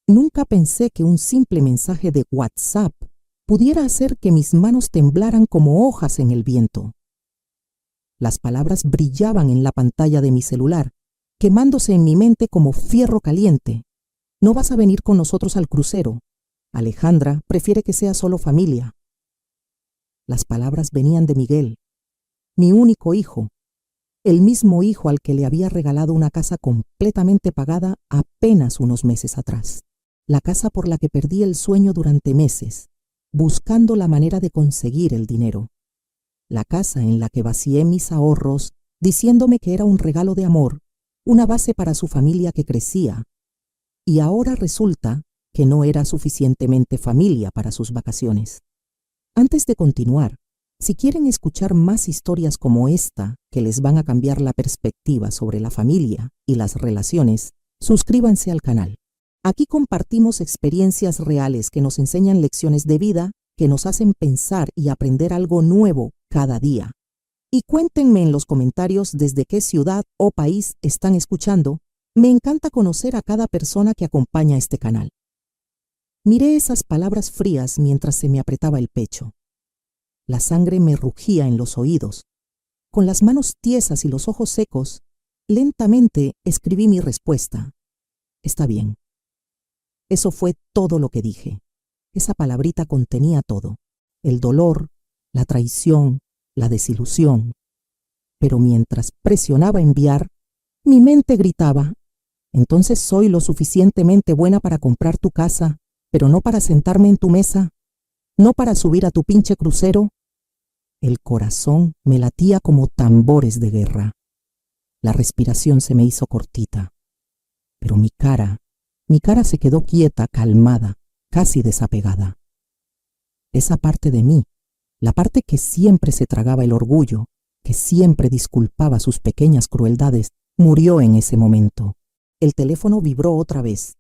Nunca pensé que un simple mensaje de WhatsApp pudiera hacer que mis manos temblaran como hojas en el viento. Las palabras brillaban en la pantalla de mi celular, quemándose en mi mente como fierro caliente. No vas a venir con nosotros al crucero. Alejandra prefiere que sea solo familia. Las palabras venían de Miguel, mi único hijo, el mismo hijo al que le había regalado una casa completamente pagada apenas unos meses atrás. La casa por la que perdí el sueño durante meses, buscando la manera de conseguir el dinero. La casa en la que vacié mis ahorros, diciéndome que era un regalo de amor, una base para su familia que crecía. Y ahora resulta que no era suficientemente familia para sus vacaciones. Antes de continuar, si quieren escuchar más historias como esta que les van a cambiar la perspectiva sobre la familia y las relaciones, suscríbanse al canal. Aquí compartimos experiencias reales que nos enseñan lecciones de vida, que nos hacen pensar y aprender algo nuevo cada día. Y cuéntenme en los comentarios desde qué ciudad o país están escuchando. Me encanta conocer a cada persona que acompaña este canal. Miré esas palabras frías mientras se me apretaba el pecho. La sangre me rugía en los oídos. Con las manos tiesas y los ojos secos, lentamente escribí mi respuesta. Está bien. Eso fue todo lo que dije. Esa palabrita contenía todo. El dolor, la traición, la desilusión. Pero mientras presionaba enviar, mi mente gritaba: ¿entonces soy lo suficientemente buena para comprar tu casa, pero no para sentarme en tu mesa? ¿No para subir a tu pinche crucero? El corazón me latía como tambores de guerra. La respiración se me hizo cortita. Pero mi cara se quedó quieta, calmada, casi desapegada. Esa parte de mí, la parte que siempre se tragaba el orgullo, que siempre disculpaba sus pequeñas crueldades, murió en ese momento. El teléfono vibró otra vez.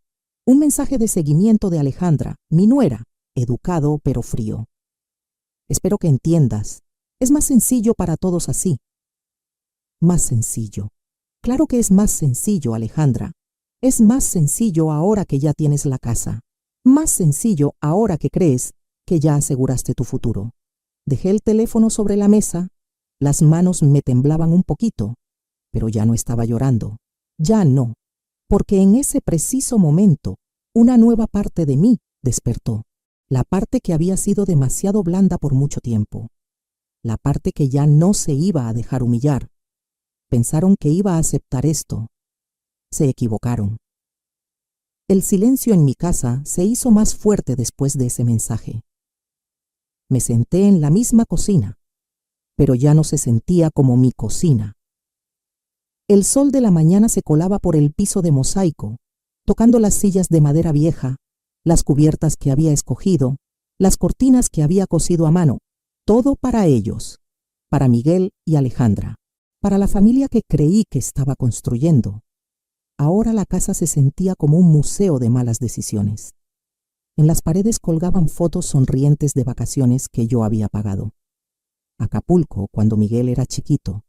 Un mensaje de seguimiento de Alejandra, mi nuera, educado pero frío. Espero que entiendas. Es más sencillo para todos así. Más sencillo. Claro que es más sencillo, Alejandra. Es más sencillo ahora que ya tienes la casa. Más sencillo ahora que crees que ya aseguraste tu futuro. Dejé el teléfono sobre la mesa. Las manos me temblaban un poquito, pero ya no estaba llorando. Ya no. Porque en ese preciso momento, una nueva parte de mí despertó. La parte que había sido demasiado blanda por mucho tiempo. La parte que ya no se iba a dejar humillar. Pensaron que iba a aceptar esto. Se equivocaron. El silencio en mi casa se hizo más fuerte después de ese mensaje. Me senté en la misma cocina, pero ya no se sentía como mi cocina. El sol de la mañana se colaba por el piso de mosaico, tocando las sillas de madera vieja, las cubiertas que había escogido, las cortinas que había cosido a mano, todo para ellos, para Miguel y Alejandra, para la familia que creí que estaba construyendo. Ahora la casa se sentía como un museo de malas decisiones. En las paredes colgaban fotos sonrientes de vacaciones que yo había pagado. Acapulco cuando Miguel era chiquito.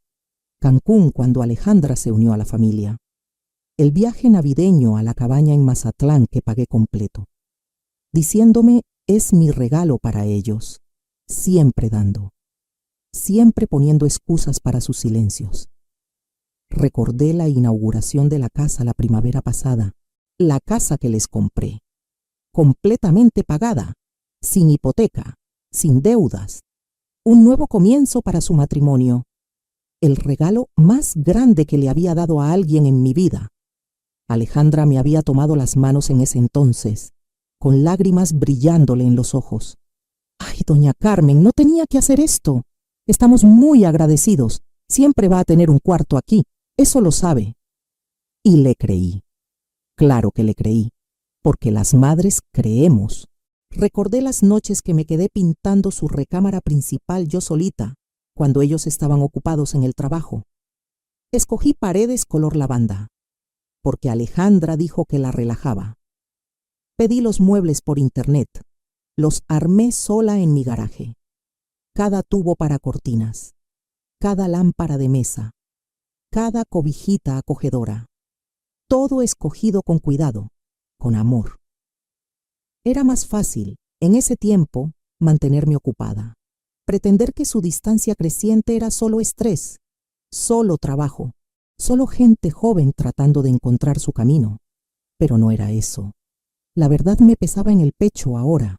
Cancún cuando Alejandra se unió a la familia. El viaje navideño a la cabaña en Mazatlán que pagué completo. Diciéndome, es mi regalo para ellos. Siempre dando. Siempre poniendo excusas para sus silencios. Recordé la inauguración de la casa la primavera pasada. La casa que les compré. Completamente pagada. Sin hipoteca. Sin deudas. Un nuevo comienzo para su matrimonio. El regalo más grande que le había dado a alguien en mi vida. Alejandra me había tomado las manos en ese entonces, con lágrimas brillándole en los ojos. ¡Ay, doña Carmen, no tenía que hacer esto! Estamos muy agradecidos. Siempre va a tener un cuarto aquí. Eso lo sabe. Y le creí. Claro que le creí, porque las madres creemos. Recordé las noches que me quedé pintando su recámara principal yo solita, cuando ellos estaban ocupados en el trabajo. Escogí paredes color lavanda, porque Alejandra dijo que la relajaba. Pedí los muebles por internet. Los armé sola en mi garaje. Cada tubo para cortinas, cada lámpara de mesa, cada cobijita acogedora. Todo escogido con cuidado, con amor. Era más fácil, en ese tiempo, mantenerme ocupada. Pretender que su distancia creciente era solo estrés, solo trabajo, solo gente joven tratando de encontrar su camino. Pero no era eso. La verdad me pesaba en el pecho ahora.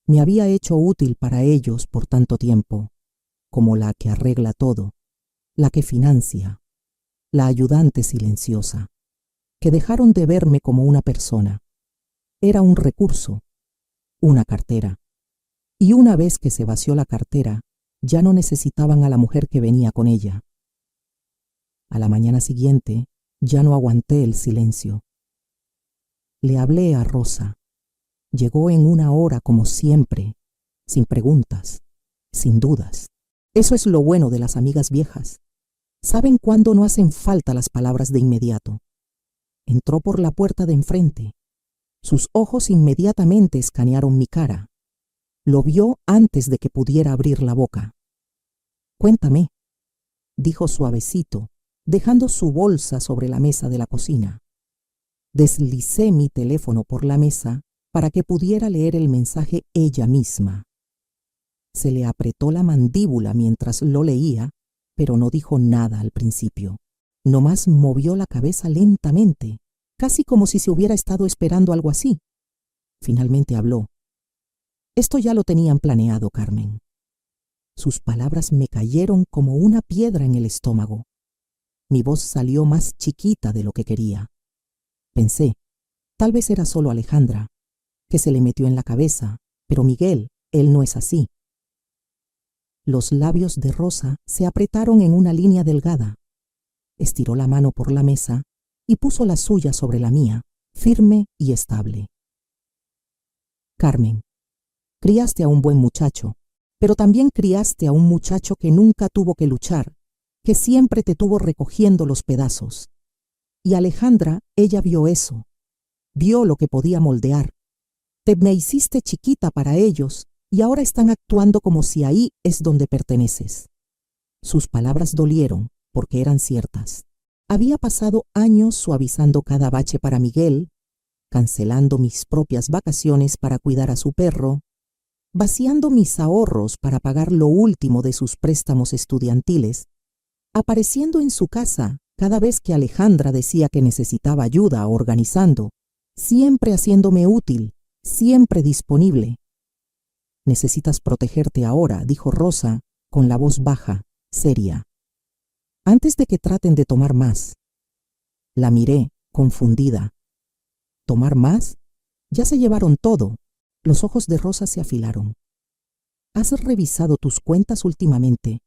Me había hecho útil para ellos por tanto tiempo, como la que arregla todo, la que financia, la ayudante silenciosa, que dejaron de verme como una persona. Era un recurso, una cartera. Y una vez que se vació la cartera, ya no necesitaban a la mujer que venía con ella. A la mañana siguiente, ya no aguanté el silencio. Le hablé a Rosa. Llegó en una hora como siempre, sin preguntas, sin dudas. Eso es lo bueno de las amigas viejas. Saben cuándo no hacen falta las palabras de inmediato. Entró por la puerta de enfrente. Sus ojos inmediatamente escanearon mi cara. Lo vio antes de que pudiera abrir la boca. «Cuéntame», dijo suavecito, dejando su bolsa sobre la mesa de la cocina. Deslicé mi teléfono por la mesa para que pudiera leer el mensaje ella misma. Se le apretó la mandíbula mientras lo leía, pero no dijo nada al principio. Nomás movió la cabeza lentamente, casi como si se hubiera estado esperando algo así. Finalmente habló. «Esto ya lo tenían planeado, Carmen». Sus palabras me cayeron como una piedra en el estómago. Mi voz salió más chiquita de lo que quería. Pensé, tal vez era solo Alejandra, que se le metió en la cabeza, pero Miguel, él no es así. Los labios de Rosa se apretaron en una línea delgada. Estiró la mano por la mesa y puso la suya sobre la mía, firme y estable. «Carmen, criaste a un buen muchacho, pero también criaste a un muchacho que nunca tuvo que luchar, que siempre te tuvo recogiendo los pedazos. Y Alejandra, ella vio eso, vio lo que podía moldear. Te me hiciste chiquita para ellos y ahora están actuando como si ahí es donde perteneces». Sus palabras dolieron porque eran ciertas. Había pasado años suavizando cada bache para Miguel, cancelando mis propias vacaciones para cuidar a su perro, vaciando mis ahorros para pagar lo último de sus préstamos estudiantiles, apareciendo en su casa cada vez que Alejandra decía que necesitaba ayuda organizando, siempre haciéndome útil, siempre disponible. «Necesitas protegerte ahora», dijo Rosa con la voz baja, seria, «antes de que traten de tomar más». La miré, confundida. «¿Tomar más? Ya se llevaron todo». Los ojos de Rosa se afilaron. «¿Has revisado tus cuentas últimamente?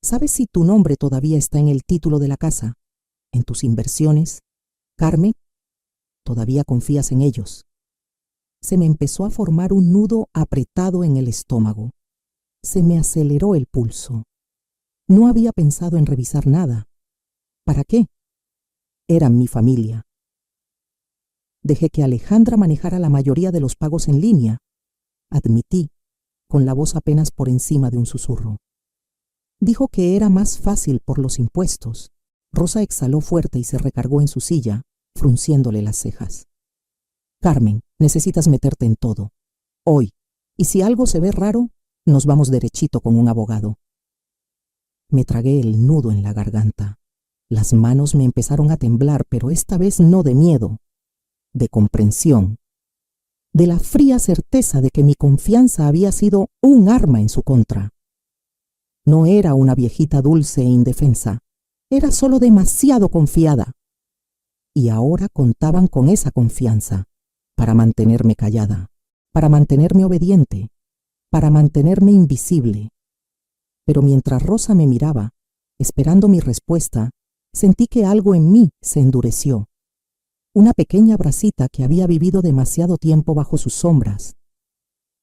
¿Sabes si tu nombre todavía está en el título de la casa? ¿En tus inversiones? Carmen, ¿todavía confías en ellos?» Se me empezó a formar un nudo apretado en el estómago. Se me aceleró el pulso. No había pensado en revisar nada. ¿Para qué? Eran mi familia. Dejé que Alejandra manejara la mayoría de los pagos en línea. Admití, con la voz apenas por encima de un susurro. Dijo que era más fácil por los impuestos. Rosa exhaló fuerte y se recargó en su silla, frunciéndole las cejas. «Carmen, necesitas meterte en todo. Hoy. Y si algo se ve raro, nos vamos derechito con un abogado». Me tragué el nudo en la garganta. Las manos me empezaron a temblar, pero esta vez no de miedo, de comprensión, de la fría certeza de que mi confianza había sido un arma en su contra. No era una viejita dulce e indefensa, era solo demasiado confiada. Y ahora contaban con esa confianza para mantenerme callada, para mantenerme obediente, para mantenerme invisible. Pero mientras Rosa me miraba, esperando mi respuesta, sentí que algo en mí se endureció. Una pequeña bracita que había vivido demasiado tiempo bajo sus sombras.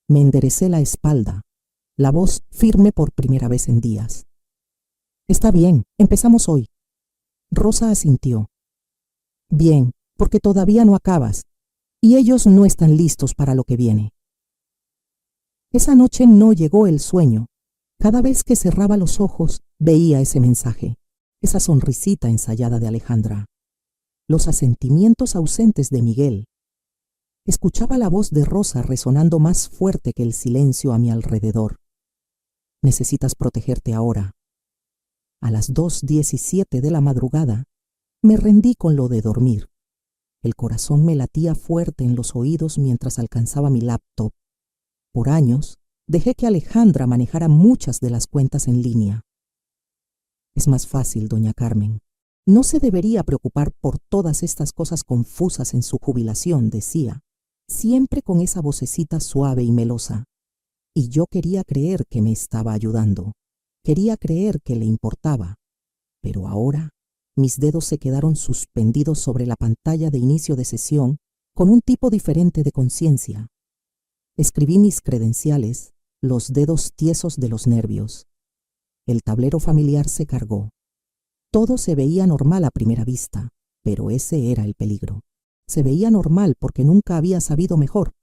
Me enderecé la espalda, la voz firme por primera vez en días. «Está bien, empezamos hoy». Rosa asintió. «Bien, porque todavía no acabas, y ellos no están listos para lo que viene». Esa noche no llegó el sueño. Cada vez que cerraba los ojos, veía ese mensaje, esa sonrisita ensayada de Alejandra, los asentimientos ausentes de Miguel, Escuchaba la voz de Rosa resonando más fuerte que el silencio a mi alrededor. Necesitas protegerte ahora. A las 2:17 de la madrugada, me rendí con lo de dormir. El corazón me latía fuerte en los oídos mientras alcanzaba mi laptop. Por años, dejé que Alejandra manejara muchas de las cuentas en línea. Es más fácil, doña Carmen. No se debería preocupar por todas estas cosas confusas en su jubilación, decía, siempre con esa vocecita suave y melosa. Y yo quería creer que me estaba ayudando. Quería creer que le importaba. Pero ahora mis dedos se quedaron suspendidos sobre la pantalla de inicio de sesión con un tipo diferente de conciencia. Escribí mis credenciales, los dedos tiesos de los nervios. El tablero familiar se cargó. Todo se veía normal a primera vista, pero ese era el peligro. Se veía normal porque nunca había sabido mejor.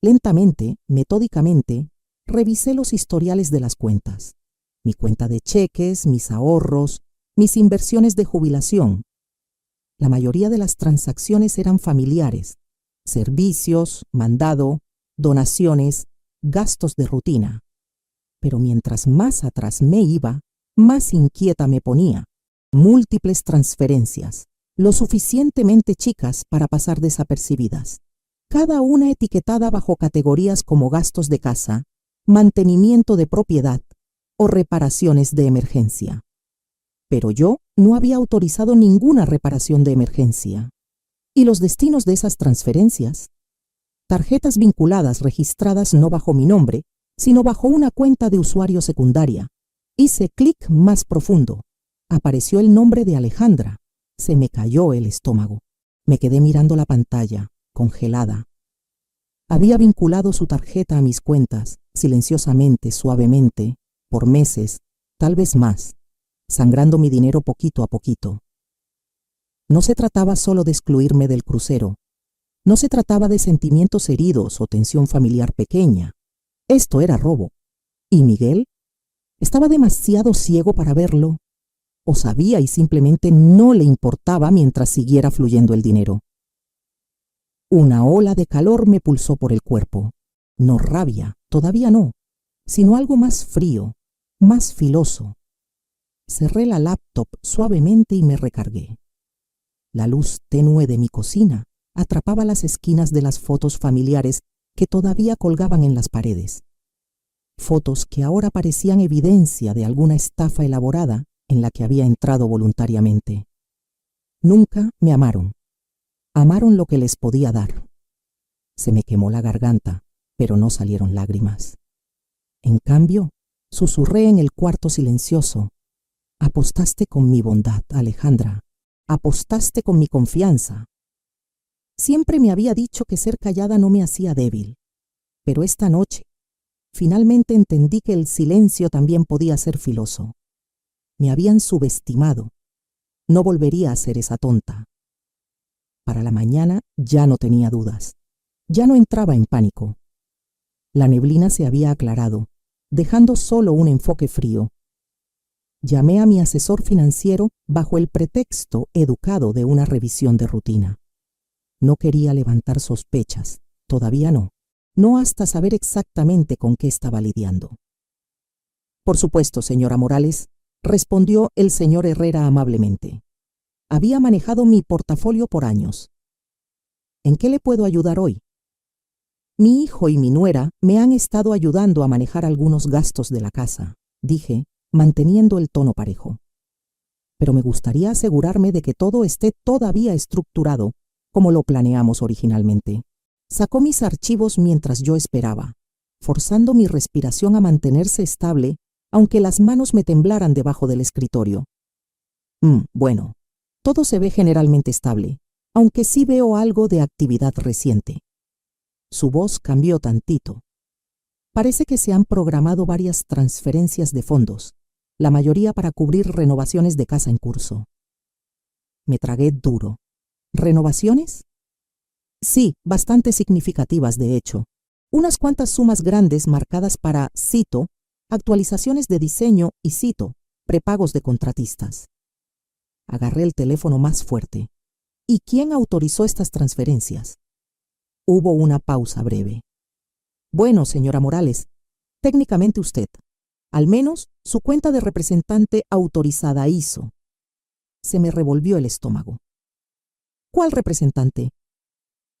Lentamente, metódicamente, revisé los historiales de las cuentas. Mi cuenta de cheques, mis ahorros, mis inversiones de jubilación. La mayoría de las transacciones eran familiares, servicios, mandado, donaciones, gastos de rutina. Pero mientras más atrás me iba, más inquieta me ponía. Múltiples transferencias, lo suficientemente chicas para pasar desapercibidas, cada una etiquetada bajo categorías como gastos de casa, mantenimiento de propiedad o reparaciones de emergencia. Pero yo no había autorizado ninguna reparación de emergencia. ¿Y los destinos de esas transferencias? Tarjetas vinculadas registradas no bajo mi nombre, sino bajo una cuenta de usuario secundaria. Hice clic más profundo. Apareció el nombre de Alejandra. Se me cayó el estómago. Me quedé mirando la pantalla, congelada. Había vinculado su tarjeta a mis cuentas, silenciosamente, suavemente, por meses, tal vez más, sangrando mi dinero poquito a poquito. No se trataba solo de excluirme del crucero. No se trataba de sentimientos heridos o tensión familiar pequeña. Esto era robo. ¿Y Miguel? ¿Estaba demasiado ciego para verlo? ¿O sabía y simplemente no le importaba mientras siguiera fluyendo el dinero? Una ola de calor me pulsó por el cuerpo. No rabia, todavía no, sino algo más frío, más filoso. Cerré la laptop suavemente y me recargué. La luz tenue de mi cocina atrapaba las esquinas de las fotos familiares que todavía colgaban en las paredes. Fotos que ahora parecían evidencia de alguna estafa elaborada en la que había entrado voluntariamente. Nunca me amaron. Amaron lo que les podía dar. Se me quemó la garganta, pero no salieron lágrimas. En cambio, susurré en el cuarto silencioso. Apostaste con mi bondad, Alejandra. Apostaste con mi confianza. Siempre me había dicho que ser callada no me hacía débil. Pero esta noche, finalmente entendí que el silencio también podía ser filoso. Me habían subestimado. No volvería a ser esa tonta. Para la mañana ya no tenía dudas. Ya no entraba en pánico. La neblina se había aclarado, dejando solo un enfoque frío. Llamé a mi asesor financiero bajo el pretexto educado de una revisión de rutina. No quería levantar sospechas, todavía no. No hasta saber exactamente con qué estaba lidiando. Por supuesto, señora Morales, respondió el señor Herrera amablemente. Había manejado mi portafolio por años. ¿En qué le puedo ayudar hoy? Mi hijo y mi nuera me han estado ayudando a manejar algunos gastos de la casa, dije, manteniendo el tono parejo. Pero me gustaría asegurarme de que todo esté todavía estructurado como lo planeamos originalmente. Sacó mis archivos mientras yo esperaba, forzando mi respiración a mantenerse estable, aunque las manos me temblaran debajo del escritorio. Bueno, todo se ve generalmente estable, aunque sí veo algo de actividad reciente. Su voz cambió tantito. Parece que se han programado varias transferencias de fondos, la mayoría para cubrir renovaciones de casa en curso. Me tragué duro. ¿Renovaciones? Sí, bastante significativas de hecho. Unas cuantas sumas grandes marcadas para, cito, actualizaciones de diseño y, cito, prepagos de contratistas. Agarré el teléfono más fuerte. ¿Y quién autorizó estas transferencias? Hubo una pausa breve. Bueno, señora Morales, técnicamente usted. Al menos su cuenta de representante autorizada hizo. Se me revolvió el estómago. ¿Cuál representante?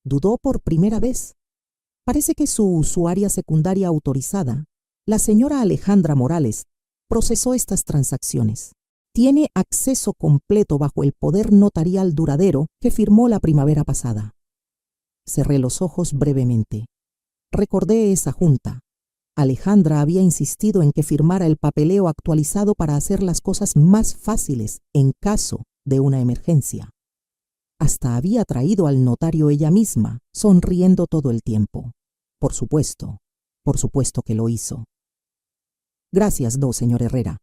Dudó por primera vez. Parece que su usuaria secundaria autorizada, la señora Alejandra Morales, procesó estas transacciones. Tiene acceso completo bajo el poder notarial duradero que firmó la primavera pasada. Cerré los ojos brevemente. Recordé esa junta. Alejandra había insistido en que firmara el papeleo actualizado para hacer las cosas más fáciles en caso de una emergencia. Hasta había traído al notario ella misma, sonriendo todo el tiempo. Por supuesto que lo hizo. Gracias, señor Herrera,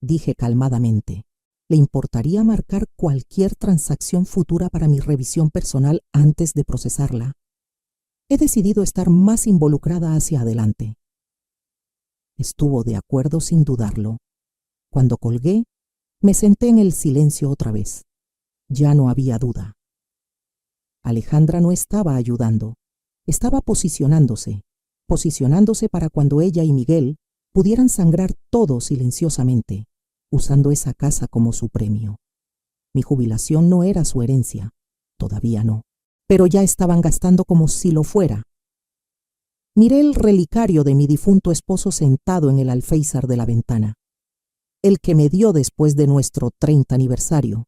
dije calmadamente. ¿Le importaría marcar cualquier transacción futura para mi revisión personal antes de procesarla? He decidido estar más involucrada hacia adelante. Estuvo de acuerdo sin dudarlo. Cuando colgué, me senté en el silencio otra vez. Ya no había duda. Alejandra no estaba ayudando. Estaba posicionándose para cuando ella y Miguel pudieran sangrar todo silenciosamente, usando esa casa como su premio. Mi jubilación no era su herencia, todavía no, pero ya estaban gastando como si lo fuera. Miré el relicario de mi difunto esposo sentado en el alféizar de la ventana, el que me dio después de nuestro 30 aniversario.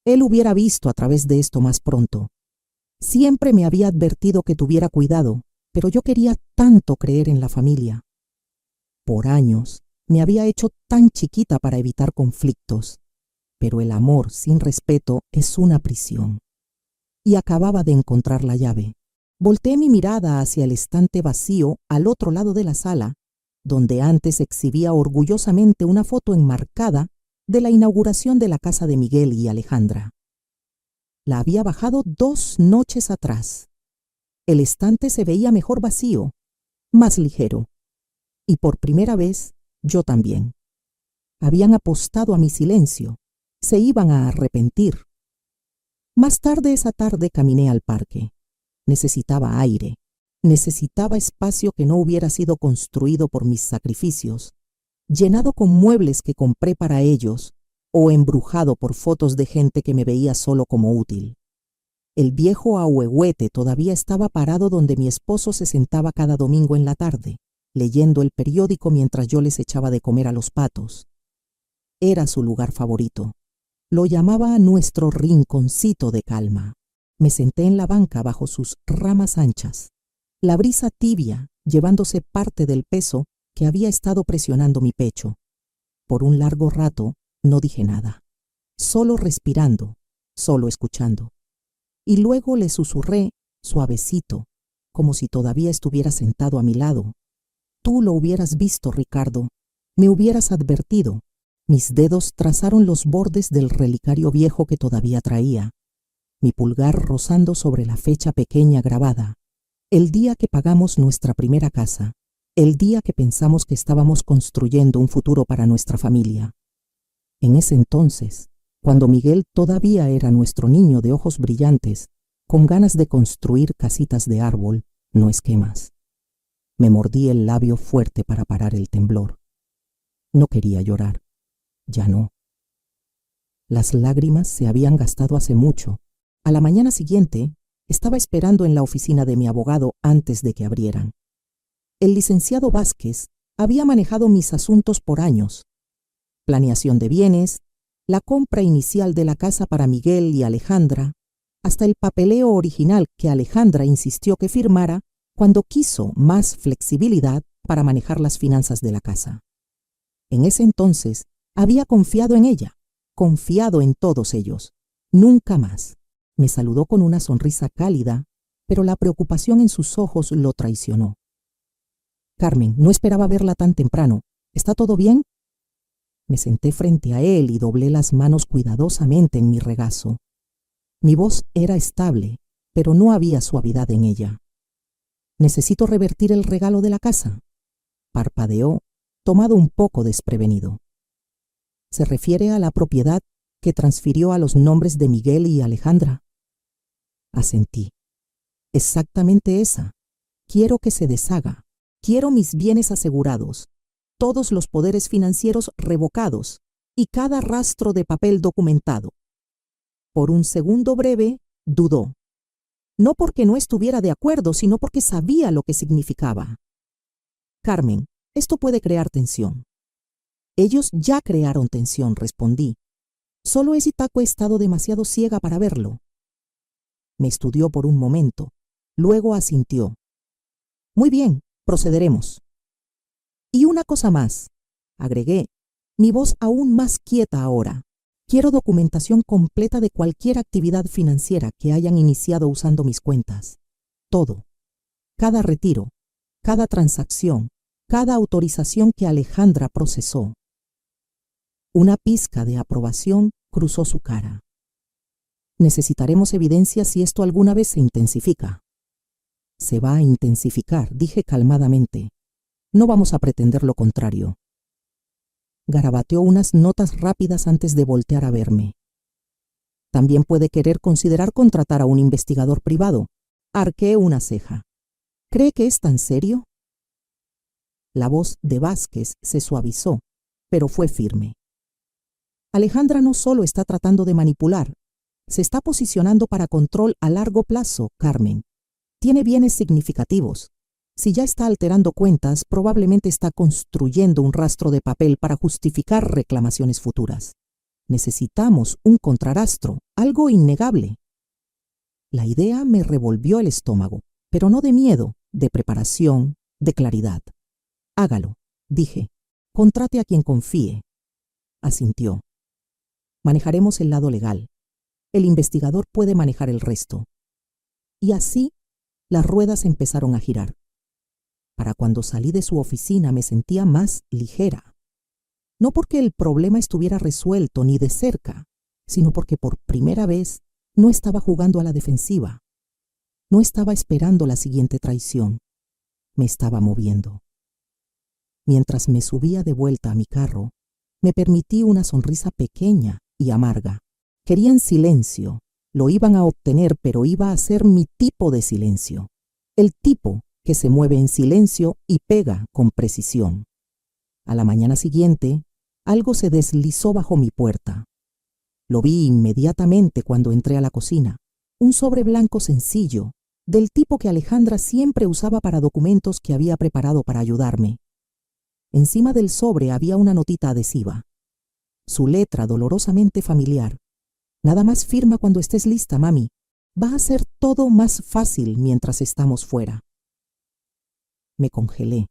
Él hubiera visto a través de esto más pronto. Siempre me había advertido que tuviera cuidado, pero yo quería tanto creer en la familia. Por años me había hecho tan chiquita para evitar conflictos, pero el amor sin respeto es una prisión. Y acababa de encontrar la llave. Volteé mi mirada hacia el estante vacío al otro lado de la sala, donde antes exhibía orgullosamente una foto enmarcada de la inauguración de la casa de Miguel y Alejandra. La había bajado 2 noches atrás. El estante se veía mejor vacío, más ligero. Y por primera vez, yo también. Habían apostado a mi silencio. Se iban a arrepentir. Más tarde esa tarde caminé al parque. Necesitaba aire. Necesitaba espacio que no hubiera sido construido por mis sacrificios, llenado con muebles que compré para ellos o embrujado por fotos de gente que me veía solo como útil. El viejo ahuehuete todavía estaba parado donde mi esposo se sentaba cada domingo en la tarde, leyendo el periódico mientras yo les echaba de comer a los patos. Era su lugar favorito. Lo llamaba nuestro rinconcito de calma. Me senté en la banca bajo sus ramas anchas, la brisa tibia llevándose parte del peso que había estado presionando mi pecho. Por un largo rato no dije nada, solo respirando, solo escuchando. Y luego le susurré, suavecito, como si todavía estuviera sentado a mi lado. Tú lo hubieras visto, Ricardo. Me hubieras advertido. Mis dedos trazaron los bordes del relicario viejo que todavía traía, mi pulgar rozando sobre la fecha pequeña grabada. El día que pagamos nuestra primera casa, el día que pensamos que estábamos construyendo un futuro para nuestra familia. En ese entonces, cuando Miguel todavía era nuestro niño de ojos brillantes, con ganas de construir casitas de árbol, no esquemas. Me mordí el labio fuerte para parar el temblor. No quería llorar. Ya no. Las lágrimas se habían gastado hace mucho. A la mañana siguiente, estaba esperando en la oficina de mi abogado antes de que abrieran. El licenciado Vázquez había manejado mis asuntos por años. Planeación de bienes, la compra inicial de la casa para Miguel y Alejandra, hasta el papeleo original que Alejandra insistió que firmara cuando quiso más flexibilidad para manejar las finanzas de la casa. En ese entonces, había confiado en ella, confiado en todos ellos. Nunca más. Me saludó con una sonrisa cálida, pero la preocupación en sus ojos lo traicionó. Carmen, no esperaba verla tan temprano. ¿Está todo bien? Me senté frente a él y doblé las manos cuidadosamente en mi regazo. Mi voz era estable, pero no había suavidad en ella. ¿Necesito revertir el regalo de la casa? Parpadeó, tomado un poco desprevenido. ¿Se refiere a la propiedad que transfirió a los nombres de Miguel y Alejandra? Asentí. Exactamente esa. Quiero que se deshaga. Quiero mis bienes asegurados, todos los poderes financieros revocados y cada rastro de papel documentado. Por un segundo breve, dudó. No porque no estuviera de acuerdo, sino porque sabía lo que significaba. Carmen, esto puede crear tensión. Ellos ya crearon tensión, respondí. Solo es Itako he estado demasiado ciega para verlo. Me estudió por un momento. Luego asintió. Muy bien, procederemos. Y una cosa más, agregué, mi voz aún más quieta ahora. Quiero documentación completa de cualquier actividad financiera que hayan iniciado usando mis cuentas. Todo. Cada retiro, cada transacción, cada autorización que Alejandra procesó. Una pizca de aprobación cruzó su cara. Necesitaremos evidencia si esto alguna vez se intensifica. Se va a intensificar, dije calmadamente. No vamos a pretender lo contrario. Garabateó unas notas rápidas antes de voltear a verme. También puede querer considerar contratar a un investigador privado. Arqué una ceja. ¿Cree que es tan serio? La voz de Vázquez se suavizó, pero fue firme. Alejandra no solo está tratando de manipular, se está posicionando para control a largo plazo, Carmen. Tiene bienes significativos. Si ya está alterando cuentas, probablemente está construyendo un rastro de papel para justificar reclamaciones futuras. Necesitamos un contrarrastro, algo innegable. La idea me revolvió el estómago, pero no de miedo, de preparación, de claridad. Hágalo, dije. Contrate a quien confíe. Asintió. Manejaremos el lado legal. El investigador puede manejar el resto. Y así, las ruedas empezaron a girar. Para cuando salí de su oficina me sentía más ligera. No porque el problema estuviera resuelto ni de cerca, sino porque por primera vez no estaba jugando a la defensiva. No estaba esperando la siguiente traición. Me estaba moviendo. Mientras me subía de vuelta a mi carro, me permití una sonrisa pequeña y amarga. Querían silencio. Lo iban a obtener, pero iba a ser mi tipo de silencio. El tipo que se mueve en silencio y pega con precisión. A la mañana siguiente, algo se deslizó bajo mi puerta. Lo vi inmediatamente cuando entré a la cocina. Un sobre blanco sencillo, del tipo que Alejandra siempre usaba para documentos que había preparado para ayudarme. Encima del sobre había una notita adhesiva. Su letra dolorosamente familiar. Nada más firma cuando estés lista, mami. Va a ser todo más fácil mientras estamos fuera. Me congelé.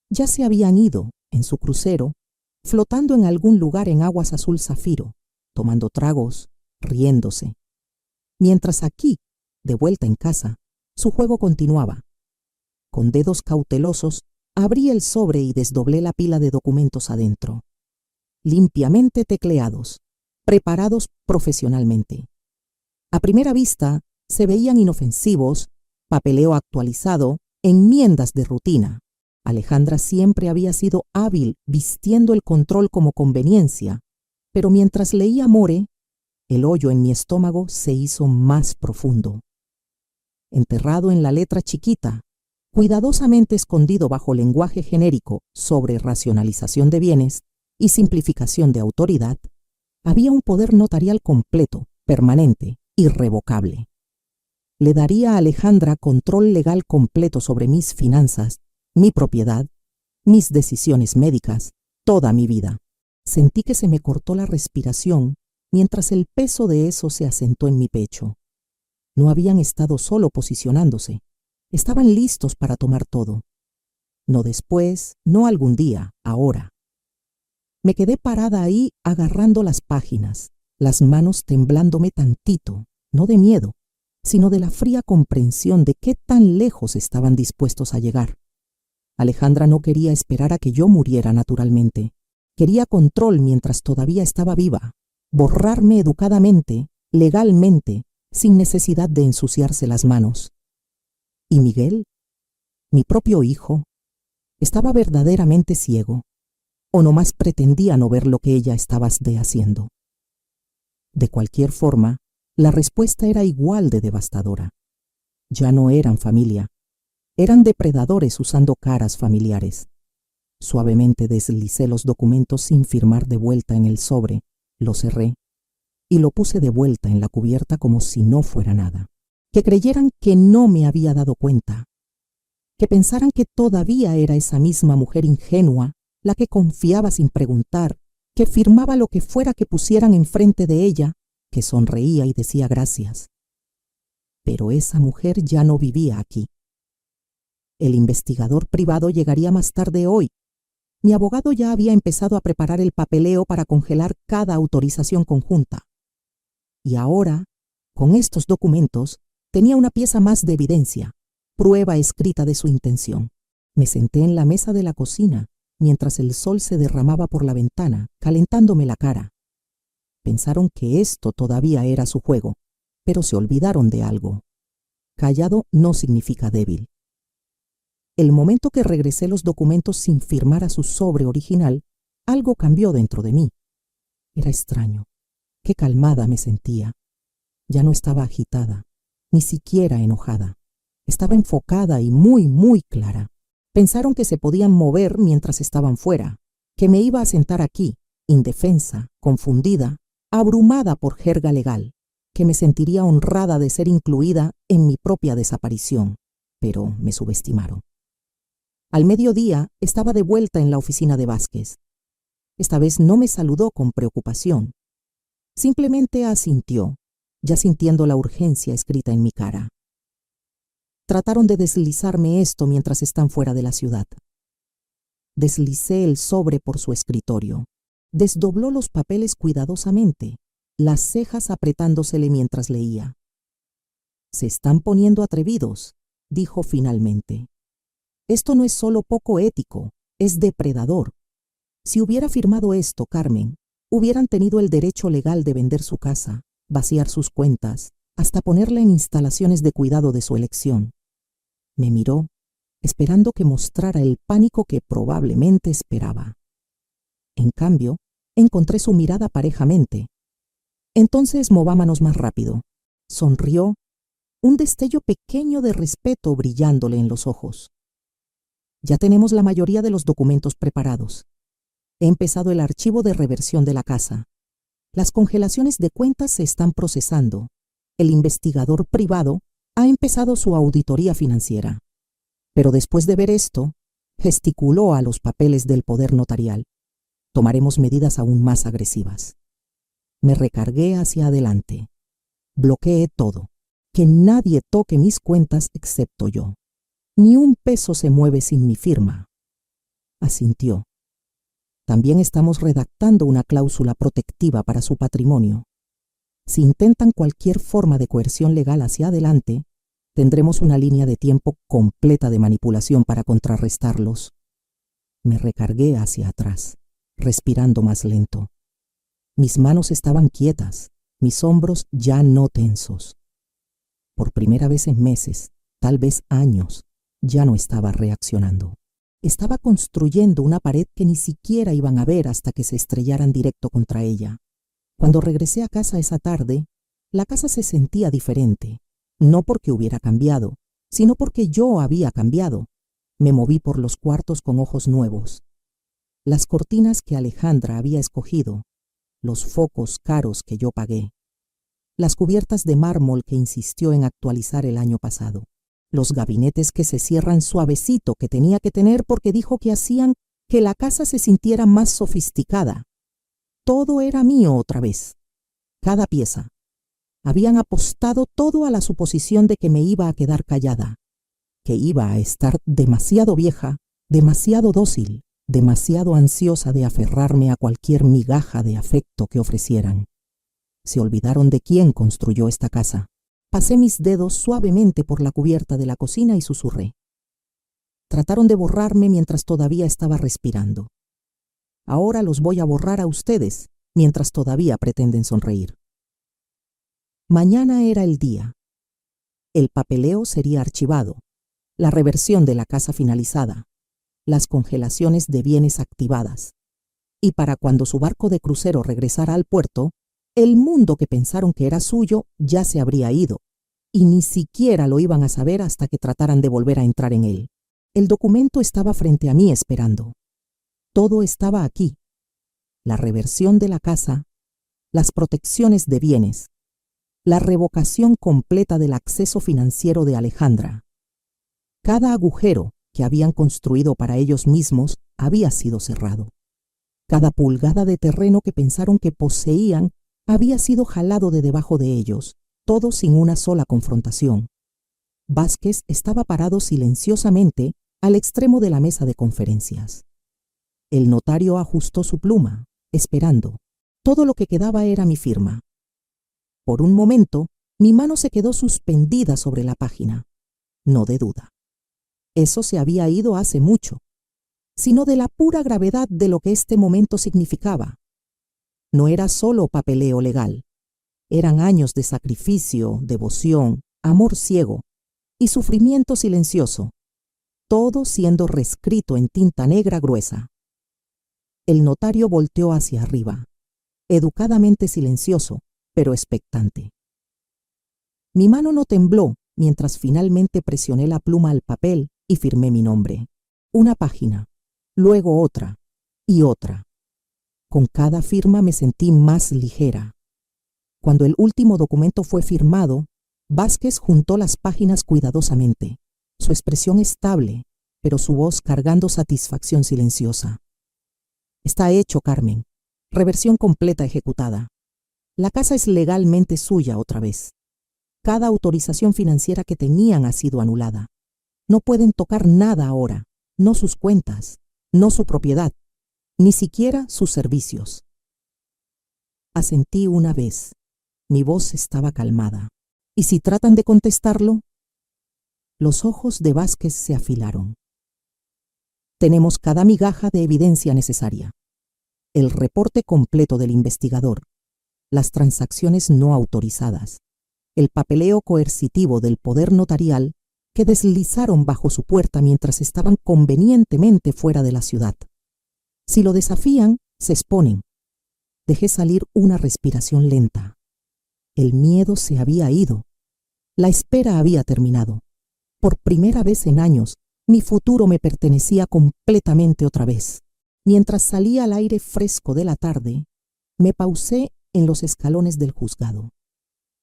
Ya se habían ido, en su crucero, flotando en algún lugar en aguas azul zafiro, tomando tragos, riéndose. Mientras aquí, de vuelta en casa, su juego continuaba. Con dedos cautelosos, abrí el sobre y desdoblé la pila de documentos adentro. Limpiamente tecleados, preparados profesionalmente. A primera vista, se veían inofensivos, papeleo actualizado, enmiendas de rutina. Alejandra siempre había sido hábil vistiendo el control como conveniencia, pero mientras leía More, el hoyo en mi estómago se hizo más profundo. Enterrado en la letra chiquita, cuidadosamente escondido bajo lenguaje genérico sobre racionalización de bienes y simplificación de autoridad, había un poder notarial completo, permanente, irrevocable. Le daría a Alejandra control legal completo sobre mis finanzas, mi propiedad, mis decisiones médicas, toda mi vida. Sentí que se me cortó la respiración mientras el peso de eso se asentó en mi pecho. No habían estado solo posicionándose, estaban listos para tomar todo. No después, no algún día, ahora. Me quedé parada ahí agarrando las páginas, las manos temblándome tantito, no de miedo, sino de la fría comprensión de qué tan lejos estaban dispuestos a llegar. Alejandra no quería esperar a que yo muriera naturalmente. Quería control mientras todavía estaba viva, borrarme educadamente, legalmente, sin necesidad de ensuciarse las manos. ¿Y Miguel? ¿Mi propio hijo? ¿Estaba verdaderamente ciego? ¿O nomás pretendía no ver lo que ella estaba haciendo? De cualquier forma, la respuesta era igual de devastadora. Ya no eran familia. Eran depredadores usando caras familiares. Suavemente deslicé los documentos sin firmar de vuelta en el sobre, lo cerré y lo puse de vuelta en la cubierta como si no fuera nada. Que creyeran que no me había dado cuenta. Que pensaran que todavía era esa misma mujer ingenua, la que confiaba sin preguntar, que firmaba lo que fuera que pusieran enfrente de ella, que sonreía y decía gracias. Pero esa mujer ya no vivía aquí. El investigador privado llegaría más tarde hoy. Mi abogado ya había empezado a preparar el papeleo para congelar cada autorización conjunta. Y ahora, con estos documentos, tenía una pieza más de evidencia, prueba escrita de su intención. Me senté en la mesa de la cocina, mientras el sol se derramaba por la ventana, calentándome la cara. Pensaron que esto todavía era su juego, pero se olvidaron de algo. Callado no significa débil. El momento que regresé los documentos sin firmar a su sobre original, algo cambió dentro de mí. Era extraño. Qué calmada me sentía. Ya no estaba agitada, ni siquiera enojada. Estaba enfocada y muy clara. Pensaron que se podían mover mientras estaban fuera, que me iba a sentar aquí, indefensa, confundida, abrumada por jerga legal, que me sentiría honrada de ser incluida en mi propia desaparición, pero me subestimaron. Al mediodía estaba de vuelta en la oficina de Vázquez. Esta vez no me saludó con preocupación. Simplemente asintió, ya sintiendo la urgencia escrita en mi cara. Trataron de deslizarme esto mientras están fuera de la ciudad. Deslicé el sobre por su escritorio. Desdobló los papeles cuidadosamente, las cejas apretándosele mientras leía. «Se están poniendo atrevidos», dijo finalmente. «Esto no es solo poco ético, es depredador. Si hubiera firmado esto, Carmen, hubieran tenido el derecho legal de vender su casa, vaciar sus cuentas, hasta ponerla en instalaciones de cuidado de su elección». Me miró, esperando que mostrara el pánico que probablemente esperaba. En cambio, encontré su mirada parejamente. «Entonces movámonos más rápido». Sonrió, un destello pequeño de respeto brillándole en los ojos. «Ya tenemos la mayoría de los documentos preparados. He empezado el archivo de reversión de la casa. Las congelaciones de cuentas se están procesando. El investigador privado ha empezado su auditoría financiera». Pero después de ver esto, gesticuló a los papeles del poder notarial. «Tomaremos medidas aún más agresivas». Me recargué hacia adelante. Bloqueé todo. Que nadie toque mis cuentas excepto yo. Ni un peso se mueve sin mi firma. Asintió. «También estamos redactando una cláusula protectiva para su patrimonio. Si intentan cualquier forma de coerción legal hacia adelante, tendremos una línea de tiempo completa de manipulación para contrarrestarlos». Me recargué hacia atrás, respirando más lento. Mis manos estaban quietas, mis hombros ya no tensos. Por primera vez en meses, tal vez años, ya no estaba reaccionando. Estaba construyendo una pared que ni siquiera iban a ver hasta que se estrellaran directo contra ella. Cuando regresé a casa esa tarde, la casa se sentía diferente. No porque hubiera cambiado, sino porque yo había cambiado. Me moví por los cuartos con ojos nuevos. Las cortinas que Alejandra había escogido, los focos caros que yo pagué, las cubiertas de mármol que insistió en actualizar el año pasado, los gabinetes que se cierran suavecito que tenía que tener porque dijo que hacían que la casa se sintiera más sofisticada. Todo era mío otra vez. Cada pieza. Habían apostado todo a la suposición de que me iba a quedar callada, que iba a estar demasiado vieja, demasiado dócil, demasiado ansiosa de aferrarme a cualquier migaja de afecto que ofrecieran. Se olvidaron de quién construyó esta casa. Pasé mis dedos suavemente por la cubierta de la cocina y susurré. Trataron de borrarme mientras todavía estaba respirando. Ahora los voy a borrar a ustedes mientras todavía pretenden sonreír. Mañana era el día. El papeleo sería archivado, la reversión de la casa finalizada, las congelaciones de bienes activadas. Y para cuando su barco de crucero regresara al puerto, el mundo que pensaron que era suyo ya se habría ido, y ni siquiera lo iban a saber hasta que trataran de volver a entrar en él. El documento estaba frente a mí esperando. Todo estaba aquí: la reversión de la casa, las protecciones de bienes, la revocación completa del acceso financiero de Alejandra. Cada agujero que habían construido para ellos mismos había sido cerrado. Cada pulgada de terreno que pensaron que poseían había sido jalado de debajo de ellos, todo sin una sola confrontación. Vázquez estaba parado silenciosamente al extremo de la mesa de conferencias. El notario ajustó su pluma, esperando. Todo lo que quedaba era mi firma. Por un momento, mi mano se quedó suspendida sobre la página. No de duda. Eso se había ido hace mucho, sino de la pura gravedad de lo que este momento significaba. No era solo papeleo legal. Eran años de sacrificio, devoción, amor ciego y sufrimiento silencioso, todo siendo reescrito en tinta negra gruesa. El notario volteó hacia arriba, educadamente silencioso, pero expectante. Mi mano no tembló mientras finalmente presioné la pluma al papel y firmé mi nombre. Una página, luego otra y otra. Con cada firma me sentí más ligera. Cuando el último documento fue firmado, Vázquez juntó las páginas cuidadosamente, su expresión estable, pero su voz cargando satisfacción silenciosa. Está hecho, Carmen. Reversión completa ejecutada. La casa es legalmente suya otra vez. Cada autorización financiera que tenían ha sido anulada. No pueden tocar nada ahora, no sus cuentas, no su propiedad, ni siquiera sus servicios. Asentí una vez. Mi voz estaba calmada. ¿Y si tratan de contestarlo? Los ojos de Vázquez se afilaron. Tenemos cada migaja de evidencia necesaria. El reporte completo del investigador, las transacciones no autorizadas, el papeleo coercitivo del poder notarial que deslizaron bajo su puerta mientras estaban convenientemente fuera de la ciudad. Si lo desafían, se exponen. Dejé salir una respiración lenta. El miedo se había ido. La espera había terminado. Por primera vez en años, mi futuro me pertenecía completamente otra vez. Mientras salía al aire fresco de la tarde, me pausé en los escalones del juzgado.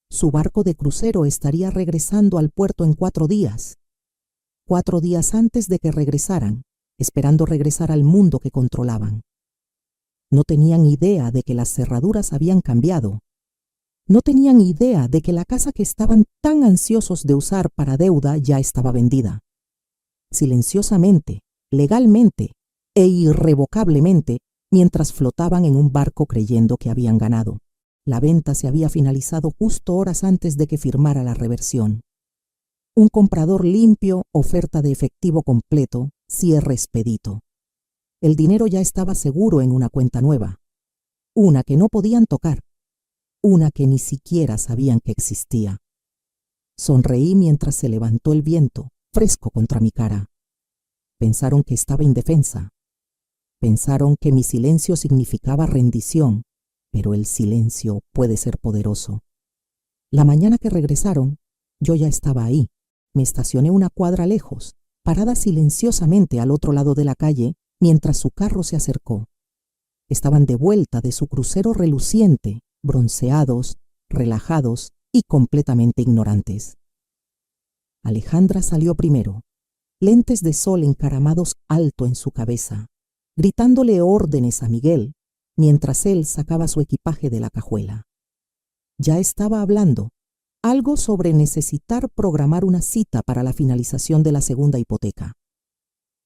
Su barco de crucero estaría regresando al puerto en 4 días. 4 días antes de que regresaran, esperando regresar al mundo que controlaban. No tenían idea de que las cerraduras habían cambiado. No tenían idea de que la casa que estaban tan ansiosos de usar para deuda ya estaba vendida. Silenciosamente, legalmente e irrevocablemente, mientras flotaban en un barco creyendo que habían ganado. La venta se había finalizado justo horas antes de que firmara la reversión. Un comprador limpio, oferta de efectivo completo, cierre expedito. El dinero ya estaba seguro en una cuenta nueva, una que no podían tocar, una que ni siquiera sabían que existía. Sonreí mientras se levantó el viento, fresco contra mi cara. Pensaron que estaba indefensa. Pensaron que mi silencio significaba rendición, pero el silencio puede ser poderoso. La mañana que regresaron, yo ya estaba ahí. Me estacioné una cuadra lejos, parada silenciosamente al otro lado de la calle, mientras su carro se acercó. Estaban de vuelta de su crucero reluciente, bronceados, relajados y completamente ignorantes. Alejandra salió primero, lentes de sol encaramados alto en su cabeza, gritándole órdenes a Miguel, mientras él sacaba su equipaje de la cajuela. Ya estaba hablando, algo sobre necesitar programar una cita para la finalización de la segunda hipoteca.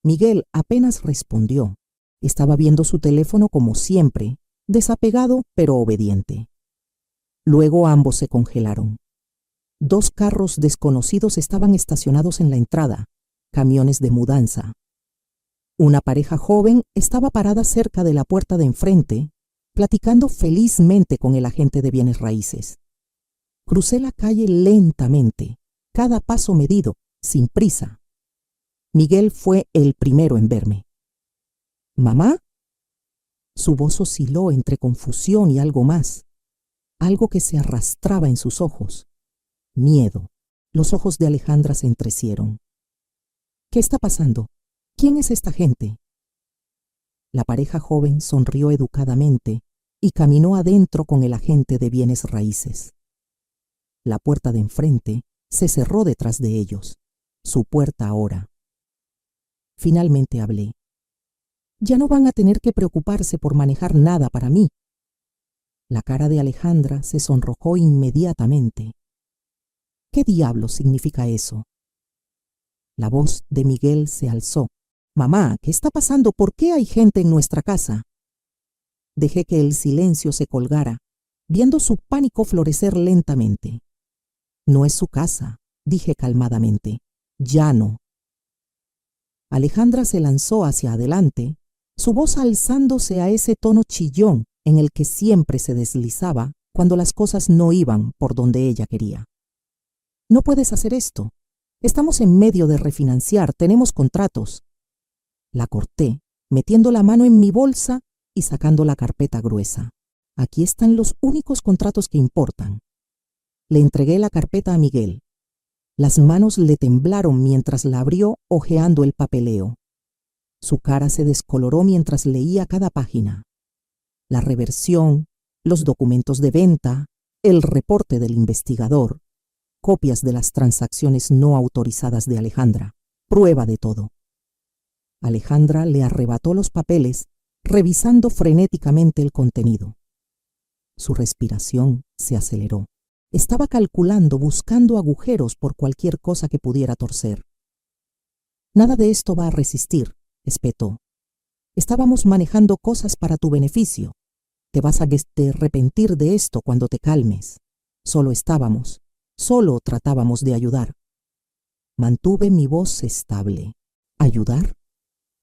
Miguel apenas respondió. Estaba viendo su teléfono como siempre, desapegado pero obediente. Luego ambos se congelaron. 2 carros desconocidos estaban estacionados en la entrada, camiones de mudanza. Una pareja joven estaba parada cerca de la puerta de enfrente, platicando felizmente con el agente de bienes raíces. Crucé la calle lentamente, cada paso medido, sin prisa. Miguel fue el primero en verme. ¿Mamá? Su voz osciló entre confusión y algo más, algo que se arrastraba en sus ojos. Miedo, Los ojos de Alejandra se entrecieron. ¿Qué está pasando? ¿Quién es esta gente? La pareja joven sonrió educadamente y caminó adentro con el agente de bienes raíces. La puerta de enfrente se cerró detrás de ellos, su puerta ahora. Finalmente hablé. Ya no van a tener que preocuparse por manejar nada para mí. La cara de Alejandra se sonrojó inmediatamente. ¿Qué diablos significa eso? La voz de Miguel se alzó. Mamá, ¿qué está pasando? ¿Por qué hay gente en nuestra casa? Dejé que el silencio se colgara, viendo su pánico florecer lentamente. No es su casa, dije calmadamente. Ya no. Alejandra se lanzó hacia adelante, su voz alzándose a ese tono chillón en el que siempre se deslizaba cuando las cosas no iban por donde ella quería. No puedes hacer esto. Estamos en medio de refinanciar, tenemos contratos. La corté, metiendo la mano en mi bolsa y sacando la carpeta gruesa. Aquí están los únicos contratos que importan. Le entregué la carpeta a Miguel. Las manos le temblaron mientras la abrió hojeando el papeleo. Su cara se descoloró mientras leía cada página. La reversión, los documentos de venta, el reporte del investigador, copias de las transacciones no autorizadas de Alejandra, prueba de todo. Alejandra le arrebató los papeles, revisando frenéticamente el contenido. Su respiración se aceleró. Estaba calculando, buscando agujeros por cualquier cosa que pudiera torcer. Nada de esto va a resistir, espetó. Estábamos manejando cosas para tu beneficio. Te vas a arrepentir de esto cuando te calmes. Solo tratábamos de ayudar. Mantuve mi voz estable. ¿Ayudar?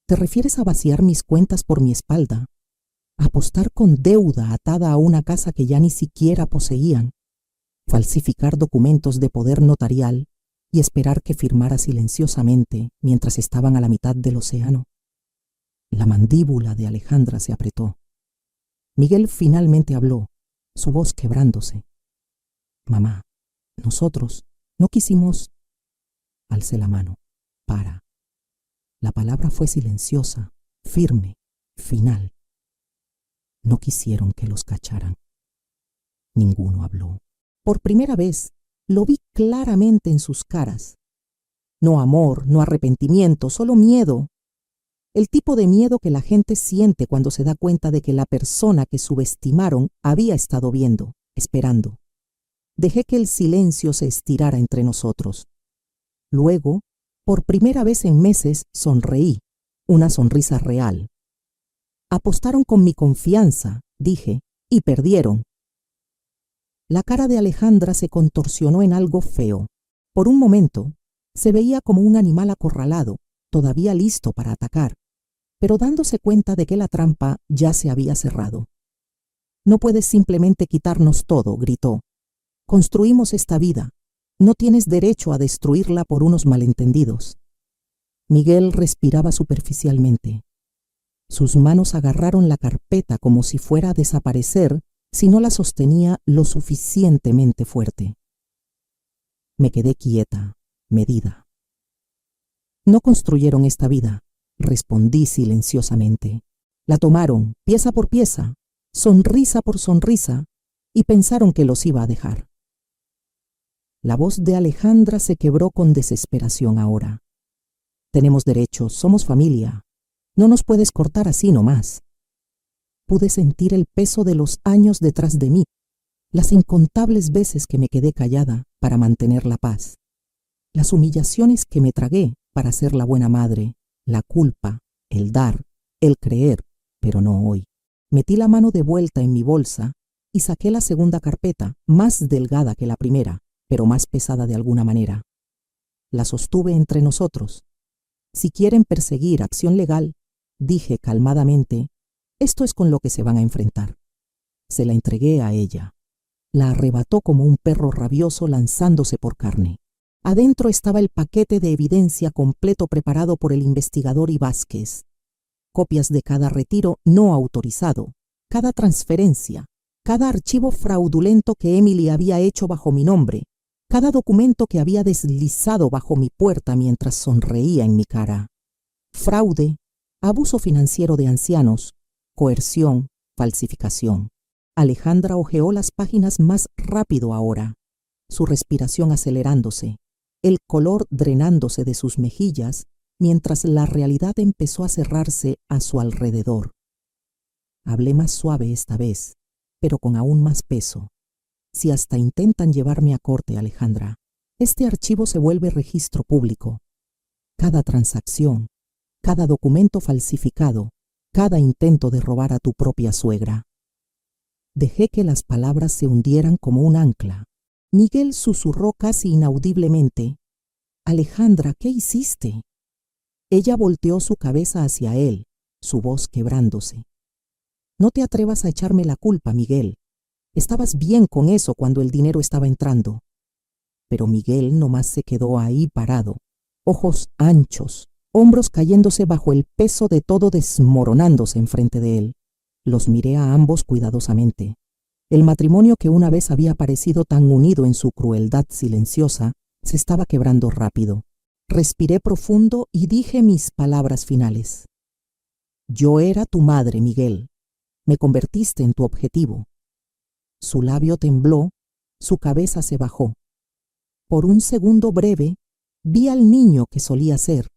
¿Te refieres a vaciar mis cuentas por mi espalda? ¿Apostar con deuda atada a una casa que ya ni siquiera poseían? ¿Falsificar documentos de poder notarial y esperar que firmara silenciosamente mientras estaban a la mitad del océano? La mandíbula de Alejandra se apretó. Miguel finalmente habló, su voz quebrándose. Mamá, nosotros no quisimos... Alcé la mano. Para. La palabra fue silenciosa, firme, final. No quisieron que los cacharan. Ninguno habló. Por primera vez, lo vi claramente en sus caras. No amor, no arrepentimiento, solo miedo. El tipo de miedo que la gente siente cuando se da cuenta de que la persona que subestimaron había estado viendo, esperando. Dejé que el silencio se estirara entre nosotros. Luego, por primera vez en meses, sonreí, una sonrisa real. Apostaron con mi confianza, dije, y perdieron. La cara de Alejandra se contorsionó en algo feo. Por un momento, se veía como un animal acorralado, todavía listo para atacar, pero dándose cuenta de que la trampa ya se había cerrado. No puedes simplemente quitarnos todo, gritó. Construimos esta vida. No tienes derecho a destruirla por unos malentendidos. Miguel respiraba superficialmente. Sus manos agarraron la carpeta como si fuera a desaparecer si no la sostenía lo suficientemente fuerte. Me quedé quieta, medida. No construyeron esta vida, respondí silenciosamente. La tomaron, pieza por pieza, sonrisa por sonrisa, y pensaron que los iba a dejar. La voz de Alejandra se quebró con desesperación ahora. Tenemos derechos, somos familia. No nos puedes cortar así nomás. Pude sentir el peso de los años detrás de mí, las incontables veces que me quedé callada para mantener la paz, las humillaciones que me tragué para ser la buena madre, la culpa, el dar, el creer, pero no hoy. Metí la mano de vuelta en mi bolsa y saqué la segunda carpeta, más delgada que la primera, pero más pesada de alguna manera. La sostuve entre nosotros. Si quieren perseguir acción legal, dije calmadamente, esto es con lo que se van a enfrentar. Se la entregué a ella. La arrebató como un perro rabioso lanzándose por carne. Adentro estaba el paquete de evidencia completo preparado por el investigador y Vázquez. Copias de cada retiro no autorizado, cada transferencia, cada archivo fraudulento que Emily había hecho bajo mi nombre, cada documento que había deslizado bajo mi puerta mientras sonreía en mi cara. Fraude, abuso financiero de ancianos, coerción, falsificación. Alejandra hojeó las páginas más rápido ahora, su respiración acelerándose, el color drenándose de sus mejillas, mientras la realidad empezó a cerrarse a su alrededor. Hablé más suave esta vez, pero con aún más peso. Si hasta intentan llevarme a corte, Alejandra, este archivo se vuelve registro público. Cada transacción, cada documento falsificado, cada intento de robar a tu propia suegra. Dejé que las palabras se hundieran como un ancla. Miguel susurró casi inaudiblemente: Alejandra, ¿qué hiciste? Ella volteó su cabeza hacia él, su voz quebrándose. No te atrevas a echarme la culpa, Miguel. Estabas bien con eso cuando el dinero estaba entrando. Pero Miguel nomás se quedó ahí parado, ojos anchos, hombros cayéndose bajo el peso de todo desmoronándose enfrente de él. Los miré a ambos cuidadosamente. El matrimonio que una vez había parecido tan unido en su crueldad silenciosa se estaba quebrando rápido. Respiré profundo y dije mis palabras finales. Yo era tu madre, Miguel. Me convertiste en tu objetivo. Su labio tembló, su cabeza se bajó. Por un segundo breve, vi al niño que solía ser,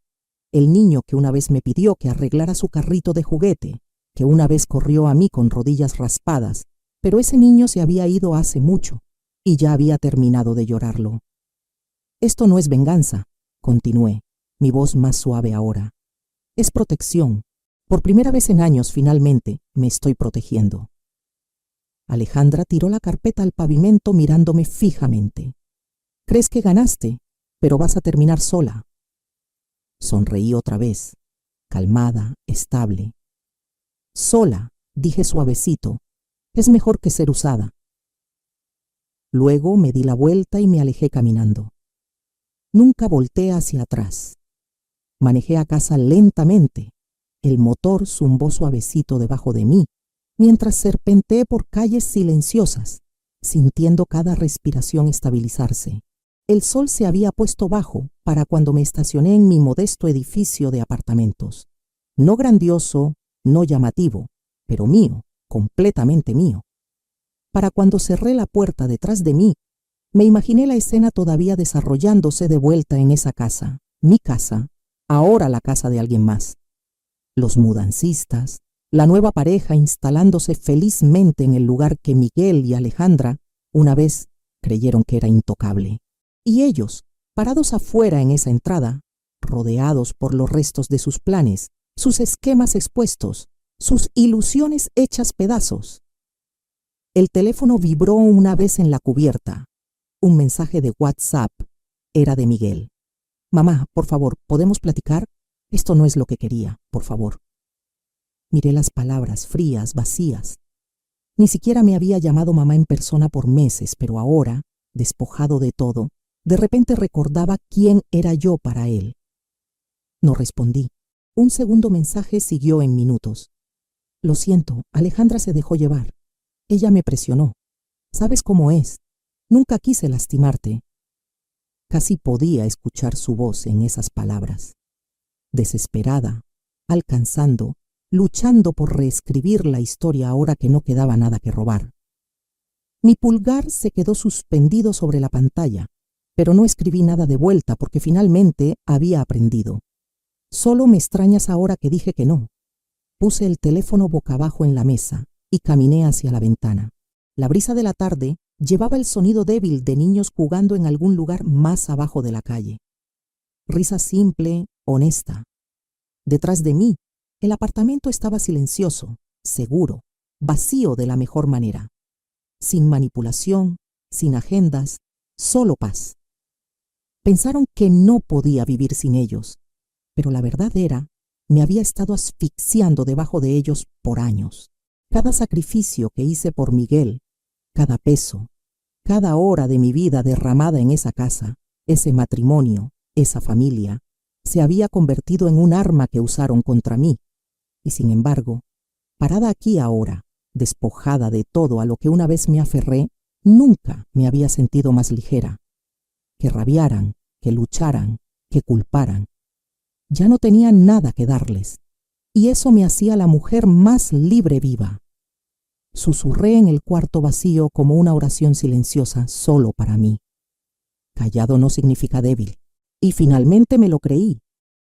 el niño que una vez me pidió que arreglara su carrito de juguete, que una vez corrió a mí con rodillas raspadas, pero ese niño se había ido hace mucho y ya había terminado de llorarlo. Esto no es venganza, continué, mi voz más suave ahora. Es protección. Por primera vez en años, finalmente, me estoy protegiendo. Alejandra tiró la carpeta al pavimento mirándome fijamente. Crees que ganaste, pero vas a terminar sola. Sonreí otra vez, calmada, estable. Sola, dije suavecito, es mejor que ser usada. Luego me di la vuelta y me alejé caminando. Nunca volteé hacia atrás. Manejé a casa lentamente. El motor zumbó suavecito debajo de mí, mientras serpenteé por calles silenciosas, sintiendo cada respiración estabilizarse. El sol se había puesto bajo para cuando me estacioné en mi modesto edificio de apartamentos. No grandioso, no llamativo, pero mío, completamente mío. Para cuando cerré la puerta detrás de mí, me imaginé la escena todavía desarrollándose de vuelta en esa casa, mi casa, ahora la casa de alguien más. Los mudancistas, la nueva pareja instalándose felizmente en el lugar que Miguel y Alejandra una vez creyeron que era intocable. Y ellos, parados afuera en esa entrada, rodeados por los restos de sus planes, sus esquemas expuestos, sus ilusiones hechas pedazos. El teléfono vibró una vez en la cubierta. Un mensaje de WhatsApp. Era de Miguel. Mamá, por favor, ¿podemos platicar? Esto no es lo que quería, por favor. Miré las palabras frías, vacías. Ni siquiera me había llamado mamá en persona por meses, pero ahora, despojado de todo, de repente recordaba quién era yo para él. No respondí. Un segundo mensaje siguió en minutos. Lo siento, Alejandra se dejó llevar. Ella me presionó. ¿Sabes cómo es? Nunca quise lastimarte. Casi podía escuchar su voz en esas palabras. Desesperada, alcanzando, luchando por reescribir la historia ahora que no quedaba nada que robar. Mi pulgar se quedó suspendido sobre la pantalla, pero no escribí nada de vuelta porque finalmente había aprendido. Solo me extrañas ahora que dije que no. Puse el teléfono boca abajo en la mesa y caminé hacia la ventana. La brisa de la tarde llevaba el sonido débil de niños jugando en algún lugar más abajo de la calle. Risa simple, honesta. Detrás de mí, el apartamento estaba silencioso, seguro, vacío de la mejor manera. Sin manipulación, sin agendas, solo paz. Pensaron que no podía vivir sin ellos, pero la verdad era, me había estado asfixiando debajo de ellos por años. Cada sacrificio que hice por Miguel, cada peso, cada hora de mi vida derramada en esa casa, ese matrimonio, esa familia, se había convertido en un arma que usaron contra mí. Y sin embargo, parada aquí ahora, despojada de todo a lo que una vez me aferré, nunca me había sentido más ligera. que rabiaran, que lucharan, que culparan. Ya no tenía nada que darles, y eso me hacía la mujer más libre viva. Susurré en el cuarto vacío como una oración silenciosa solo para mí. Callado no significa débil, y finalmente me lo creí.